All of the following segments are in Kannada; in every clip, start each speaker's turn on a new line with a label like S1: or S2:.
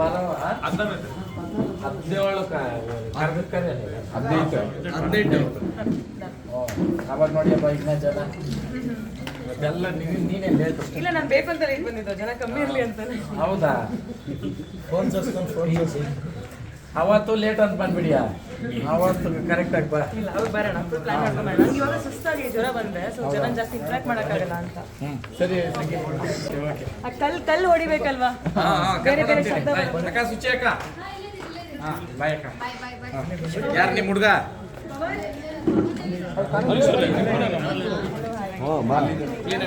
S1: ಬರವ 17 18 ಅವಾಗ ನೋಡಿ ಬೈಕ್ನ ಜನ ಎಲ್ಲ ನೀನೇ ಲೇಟ್.
S2: ಇಲ್ಲ ನಾನು ಬೇಕು ಅಂತ ಲೇಟ್ ಬಂದಿದ್ದು, ಜನ ಕಮ್ಮಿ ಇರಲಿ ಅಂತ.
S1: ಹೌದಾ? ಫೋನ್ ಅವತ್ತು ಲೇಟ್ ಅಂತ ಬಂದ್ಬಿಡಿಯಾ, ಅವತ್ತು ಕರೆಕ್ಟಾಗಿ ಬಾ.
S2: ಇಲ್ಲ ಅವಾಗ ಬರೋಣ, ಫುಲ್ ಪ್ಲಾನ್ ಮಾಡ್ಕೊಂಡು ಬರೋಣ. ನಂಗೆ ಇವಾಗ ಸುಸ್ತಾಗಿ ಜ್ವರ ಬಂದರೆ ಸೊ ಜನ ಜಾಸ್ತಿ ಇಂಟ್ರಾಕ್ಟ್ ಮಾಡೋಕ್ಕಾಗಲ್ಲ ಅಂತ.
S1: ಸರಿ.
S2: ಕಲ್ಲು ಹೊಡಿಬೇಕಲ್ವಾ, ಬೇರೆ ಬೇರೆ ಶಬ್ದ
S1: ಅಕ್ಕ ಸುಚಿ ಅಕ್ಕ. ಬಾಯ್ ಅಕ್ಕ. ಯಾರು ನಿಮ್ಮ ಹುಡುಗ?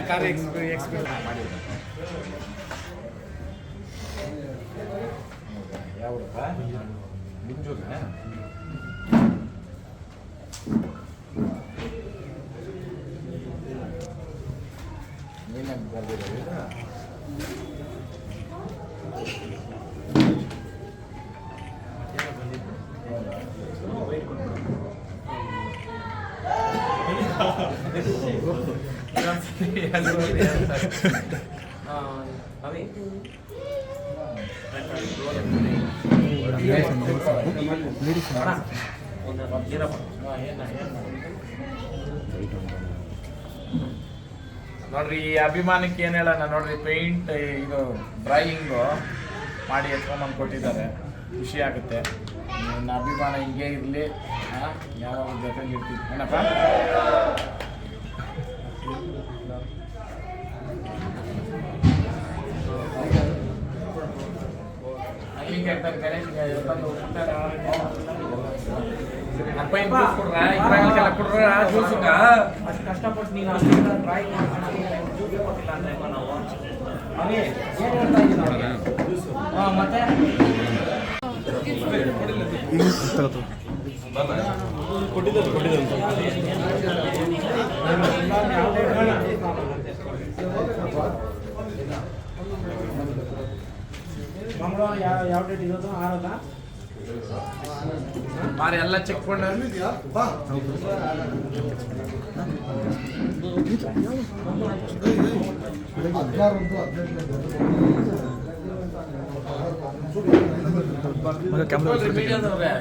S1: ಕಾರ್ಯ ಎಕ್ಸ್ಪೀರಿಯನ್ಸ್ ಮಾಡಿ ಯಾವ ಮುಂಜೂರ ನೀನಂತ ಬರ್ದಿದ್ದೀರ. ನೋಡ್ರಿ, ಈ ಅಭಿಮಾನಕ್ಕೆ ಏನು ಹೇಳೋಣ ನೋಡ್ರಿ. ಪೇಂಟ್ ಇದು ಡ್ರಾಯಿಂಗು ಮಾಡಿ ಎತ್ಕೊಂಬಂದು ಕೊಟ್ಟಿದ್ದಾರೆ, ಖುಷಿ ಆಗುತ್ತೆ. ನನ್ನ ಅಭಿಮಾನ ಹಿಂಗೆ ಇರಲಿ, ಯಾವಾಗ ಜೊತೆಲಿ ಇರ್ತೀವಿ ಏನಪ್ಪ. ಅಲ್ಲಿಗೆ ಇರ್ತಾರೆ ಗಣೇಶ್ ಬಂದು ಕೊಡ್ರ ಜ್ಯೂಸುಗ ಅಷ್ಟು ಕಷ್ಟಪಟ್ಟು ನೀನು ಡ್ರಾಯಿಂಗ್ ಕೊಟ್ಟಿಲ್ಲ ಅಂದ್ರೆ ನಾವು ಅವೇ ಏನು ಹೇಳ್ತಾ ಇದ್ದೀನಿ ಮತ್ತೆ
S3: ಮಂಗಳವಾರ ಯಾವ ಡೇಟ್ ಇರೋದು? 6
S1: ಮಾರಿ ಎಲ್ಲ ಚೆಕ್ ಕೊಂಡು ಮೀಡಿಯಾದವ್ರೆ